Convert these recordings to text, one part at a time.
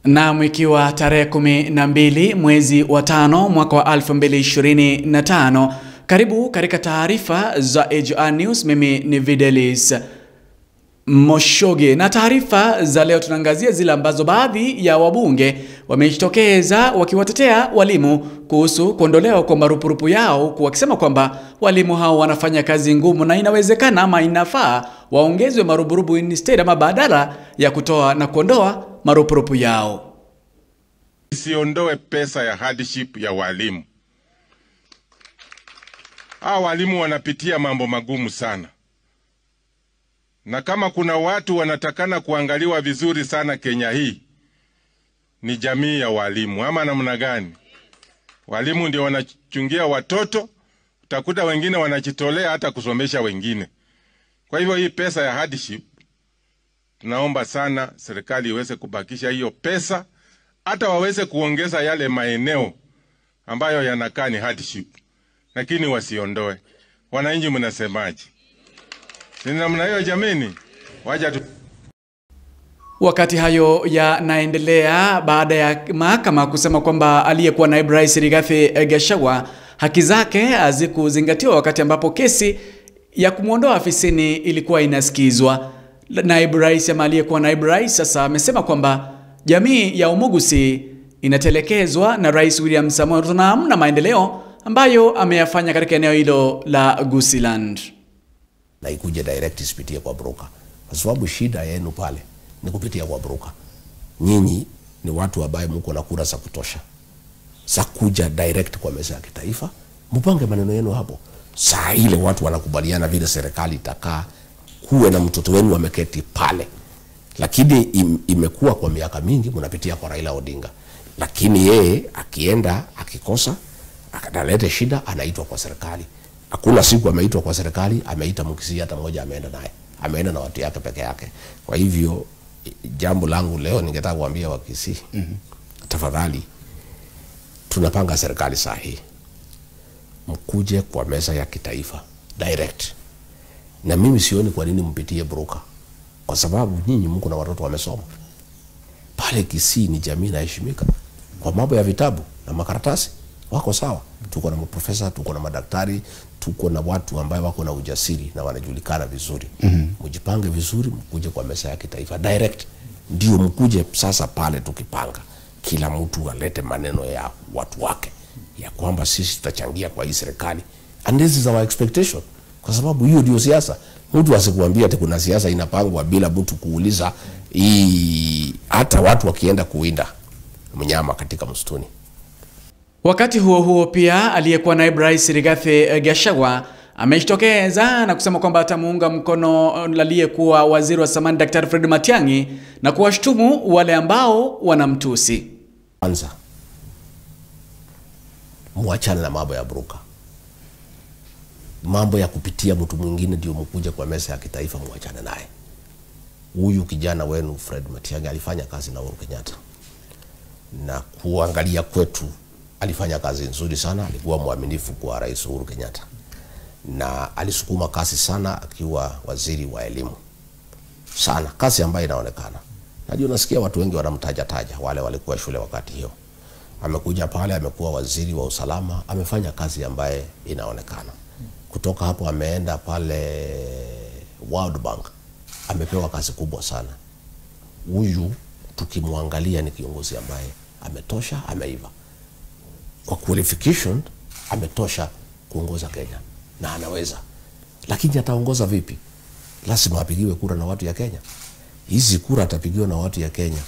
Na ikiwa tarehe 12 mwezi wa 5 mwaka wa 2025, karibu katika taarifa za AGR News. Mimi ni Videlis Moshoge, na taarifa za leo tunaangazia zile ambazo baadhi ya wabunge wamejitokeza wakiwatetea walimu kuhusu kuondolewa kwa marupurupu yao, wakisema kwamba walimu hao wanafanya kazi ngumu na inawezekana ama inafaa waongezwe marupurupu instead ama badala ya kutoa na kuondoa marupurupu yao. Isiondoe pesa ya hardship ya walimu. Hao walimu wanapitia mambo magumu sana. Na kama kuna watu wanatakana kuangaliwa vizuri sana Kenya hii, ni jamii ya walimu. Ama namna gani? Walimu ndio wanachungia watoto, utakuta wengine wanajitolea hata kusomesha wengine. Kwa hivyo hii pesa ya hardship, tunaomba sana serikali iweze kubakisha hiyo pesa, hata waweze kuongeza yale maeneo ambayo yanakaa ni hardship, lakini wasiondoe. Wananchi mnasemaje? Ni namna hiyo jameni? Waja tu. Wakati hayo yanaendelea, baada ya mahakama kusema kwamba aliyekuwa naibu rais Rigathi Gachagua haki zake hazikuzingatiwa wakati ambapo kesi ya kumuondoa afisini ilikuwa inasikizwa, naibu rais ama aliyekuwa naibu rais sasa amesema kwamba jamii ya Umugusi inatelekezwa na Rais William Samoei Ruto na hamna maendeleo ambayo ameyafanya katika eneo hilo la Gusiland. Na ikuje direct isipitie kwa broker, kwa sababu shida yenu pale ni kupitia kwa broker. Nyinyi ni watu ambao mko na kura za kutosha za kuja direct kwa meza ya kitaifa, mpange maneno yenu hapo. Saa ile watu wanakubaliana vile serikali itakaa, kuwe na mtoto wenu ameketi pale. Lakini imekuwa kwa miaka mingi mnapitia kwa Raila Odinga, lakini yeye akienda akikosa akaleta shida anaitwa kwa serikali. Hakuna siku ameitwa kwa serikali, ameita Mkisii hata mmoja ameenda naye. Ameenda na watu yake peke yake. Kwa hivyo jambo langu leo ningetaka kuambia Wakisii, tafadhali tunapanga serikali sahihi. Mkuje kwa meza ya kitaifa direct. Na mimi sioni kwa nini mpitie broker, kwa sababu nyinyi mko na watoto wamesoma. Pale Kisii ni jamii inaheshimika. Kwa mambo ya vitabu na makaratasi wako sawa. Tuko na maprofesa, tuko na madaktari, tuko na watu ambao wako na ujasiri na wanajulikana vizuri. Mjipange vizuri, mkuje kwa meza ya kitaifa direct. Ndio mkuje sasa pale tukipanga kila mtu alete maneno ya watu wake ya kwamba sisi tutachangia kwa hii serikali. And this is our expectation. Kwa sababu hiyo ndio siasa. Mtu asikuambia ati kuna siasa inapangwa bila mtu kuuliza. Hata watu wakienda kuwinda mnyama katika msituni. Wakati huo huo pia aliyekuwa naibu rais Rigathi Gachagua amejitokeza na kusema kwamba atamuunga mkono aliyekuwa waziri wa zamani Daktari Fred Matiang'i na kuwashtumu wale ambao wanamtusi. Kwanza muachane na mambo ya broker. Mambo ya kupitia mtu mwingine ndio mkuje kwa meza ya kitaifa, muachane naye. Huyu kijana wenu Fred Matiang'i alifanya kazi na Uhuru Kenyatta. Na kuangalia kwetu alifanya kazi nzuri sana, alikuwa mwaminifu kwa Rais Uhuru Kenyatta. Na alisukuma kazi sana akiwa waziri wa elimu. Sana, kazi ambayo inaonekana. Najua nasikia watu wengi wanamtaja wale walikuwa shule wakati hiyo. Amekuja pale, amekuwa waziri wa usalama, amefanya kazi ambaye inaonekana. Kutoka hapo ameenda pale World Bank, amepewa kazi kubwa sana. Huyu tukimwangalia ni kiongozi ambaye ametosha, ameiva. Kwa qualification ametosha kuongoza Kenya na anaweza. Lakini ataongoza vipi? Lazima apigiwe kura na watu ya Kenya. Hizi kura atapigiwa na watu ya Kenya.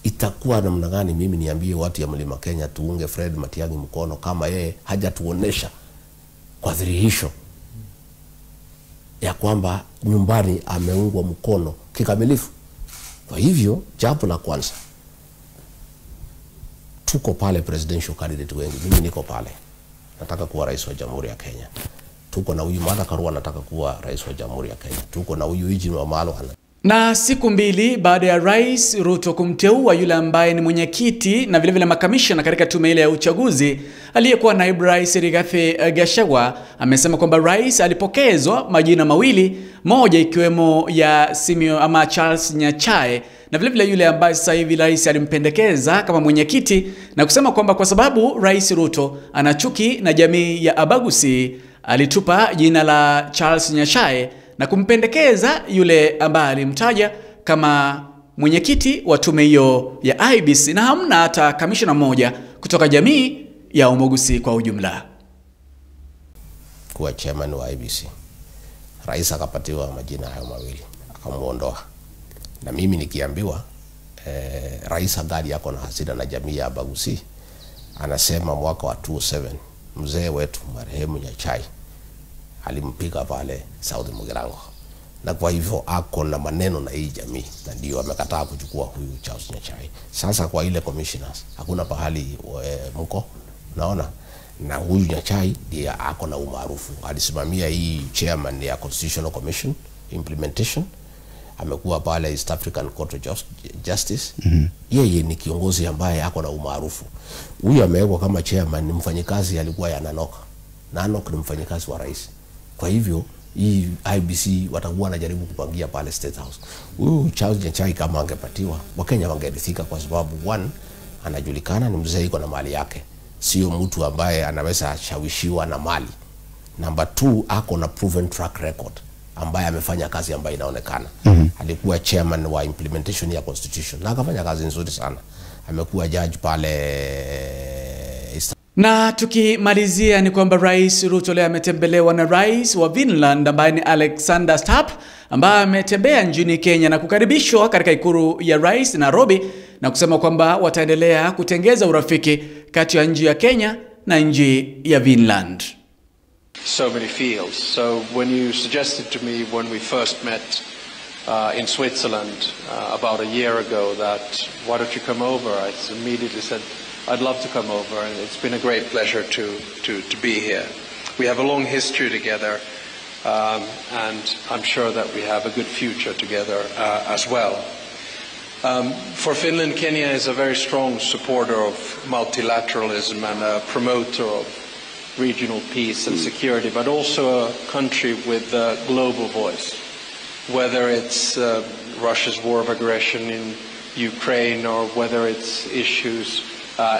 Itakuwa namna gani mimi niambie watu ya Mlima Kenya tuunge Fred Matiang'i mkono kama yeye hajatuonesha kwa dhihirisho ya kwamba nyumbani ameungwa mkono kikamilifu? Kwa hivyo jambo la kwanza, tuko pale presidential candidate wengi. Mimi niko pale, nataka kuwa rais wa Jamhuri ya Kenya. Tuko na huyu Martha Karua anataka kuwa rais wa Jamhuri ya Kenya. Tuko na huyu Eugene Wamalwa. Na siku mbili baada ya Rais Ruto kumteua yule ambaye ni mwenyekiti na vile vile makamishna katika tume ile ya uchaguzi, aliyekuwa naibu rais Rigathi Gachagua amesema kwamba rais alipokezwa majina mawili, moja ikiwemo ya Simio ama Charles Nyachae na vile vile yule ambaye sasa hivi rais alimpendekeza kama mwenyekiti, na kusema kwamba kwa sababu Rais Ruto ana chuki na jamii ya Abagusi, alitupa jina la Charles Nyachae na kumpendekeza yule ambaye alimtaja kama mwenyekiti wa tume hiyo ya IEBC, na hamna hata kamishna mmoja kutoka jamii ya Omogusi kwa ujumla kuwa chairman wa IEBC. Rais akapatiwa majina hayo mawili, akamuondoa. Na mimi nikiambiwa rais angali yako na hasira na jamii ya Abagusi, anasema mwaka wa 2007 mzee wetu marehemu Nyachae alimpiga pale South Mugirango, na kwa hivyo ako na maneno na hii jamii, na ndio amekataa kuchukua huyu Charles Nyachae. Sasa kwa ile commissioners hakuna pahali mko, naona, na huyu Nyachae ndiye ako na umaarufu, alisimamia hii chairman ya Constitutional Commission implementation, amekuwa pale East African Court of Justice. Yeye ni kiongozi ambaye ako na umaarufu. Huyu amewekwa kama chairman, ni mfanyikazi alikuwa ya Nanok. Nanok ni mfanyikazi wa rais. Kwa hivyo hii IEBC watakuwa wanajaribu kupangia pale State House. Huyu Charles Nyachae kama angepatiwa, Wakenya wangeridhika, kwa sababu one, anajulikana, ni mzee, iko na mali yake, sio mtu ambaye anaweza shawishiwa na mali. Number 2, ako na proven track record, ambaye amefanya kazi ambayo inaonekana. Alikuwa chairman wa implementation ya constitution na akafanya kazi nzuri sana. Amekuwa judge pale. Na tukimalizia ni kwamba Rais Ruto leo ametembelewa na Rais wa Finland ambaye ni Alexander Stubb, ambaye ametembea nchini Kenya na kukaribishwa katika ikulu ya Rais Nairobi, na kusema kwamba wataendelea kutengeza urafiki kati ya nchi ya Kenya na nchi ya Finland. So many fields. So when you suggested to me when we first met in Switzerland about a year ago that why don't you come over, I immediately said I'd love to come over, and it's been a great pleasure to be here. We have a long history together, and I'm sure that we have a good future together as well. For Finland, Kenya is a very strong supporter of multilateralism and a promoter of regional peace and security, but also a country with a global voice. Whether it's Russia's war of aggression in Ukraine or whether it's issues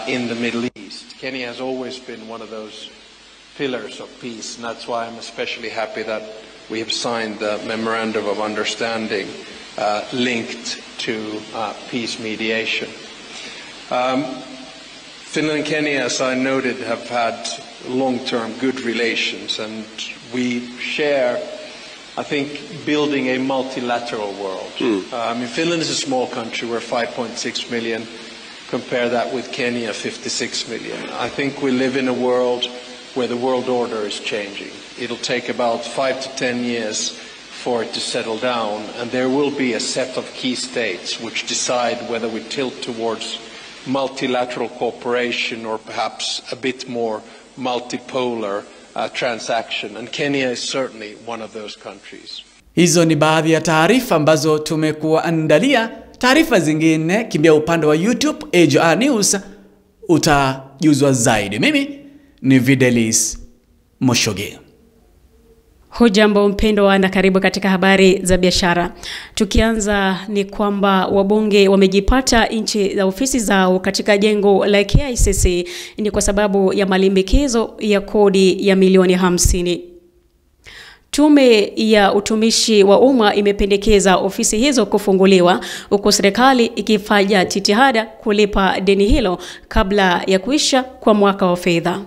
in the Middle East, Kenya has always been one of those pillars of peace, and that's why I'm especially happy that we have signed the Memorandum of Understanding linked to peace mediation. Finland and Kenya, as I noted, have had long-term good relations, and we share, I think, building a multilateral world. Finland is a small country. We're 5.6 million. Compare that with Kenya, 56 million. I think we live in a world where the world order is changing. It'll take about 5 to 10 years for it to settle down, and there will be a set of key states which decide whether we tilt towards multilateral cooperation or perhaps a bit more multipolar transaction, and Kenya is certainly one of those countries. Hizo ni baadhi ya taarifa ambazo tumekuandalia. Taarifa zingine kimbia upande wa YouTube AJR News, utajuzwa zaidi. Mimi ni Videlis Moshoge. Hujambo mpendwa na karibu katika habari za biashara. Tukianza ni kwamba wabunge wamejipata nchi za ofisi zao katika jengo la KICC ni kwa sababu ya malimbikizo ya kodi ya milioni 50. Tume ya utumishi wa umma imependekeza ofisi hizo kufunguliwa, huku serikali ikifanya jitihada kulipa deni hilo kabla ya kuisha kwa mwaka wa fedha.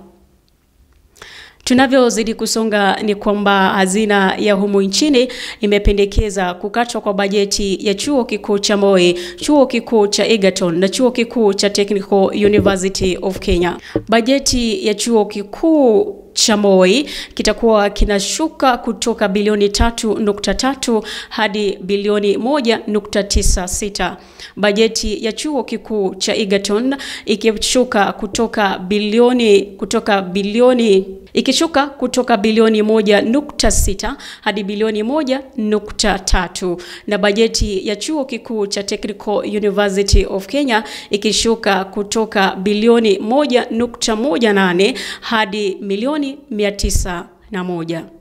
Tunavyozidi kusonga ni kwamba hazina ya humu nchini imependekeza kukatwa kwa bajeti ya chuo kikuu cha Moi, chuo kikuu cha Egerton na chuo kikuu cha Technical University of Kenya. Bajeti ya chuo kikuu cha Moi kitakuwa kinashuka kutoka bilioni 3.3 hadi bilioni 1.96. Bajeti ya chuo kikuu cha Egerton ikishuka kutoka bilioni 1.6 hadi bilioni 1.3, na bajeti ya chuo kikuu cha Technical University of Kenya ikishuka kutoka bilioni 1.18 hadi milioni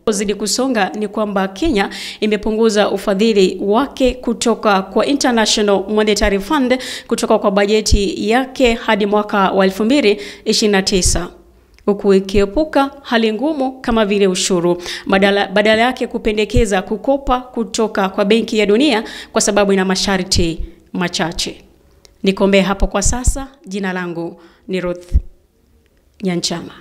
Zidi kusonga ni kwamba Kenya imepunguza ufadhili wake kutoka kwa International Monetary Fund kutoka kwa bajeti yake hadi mwaka wa 2029. Huku ikiepuka hali ngumu kama vile ushuru. Badala yake kupendekeza kukopa kutoka kwa Benki ya Dunia kwa sababu ina masharti machache. Nikombe hapo kwa sasa. Jina langu ni Ruth Nyanchama.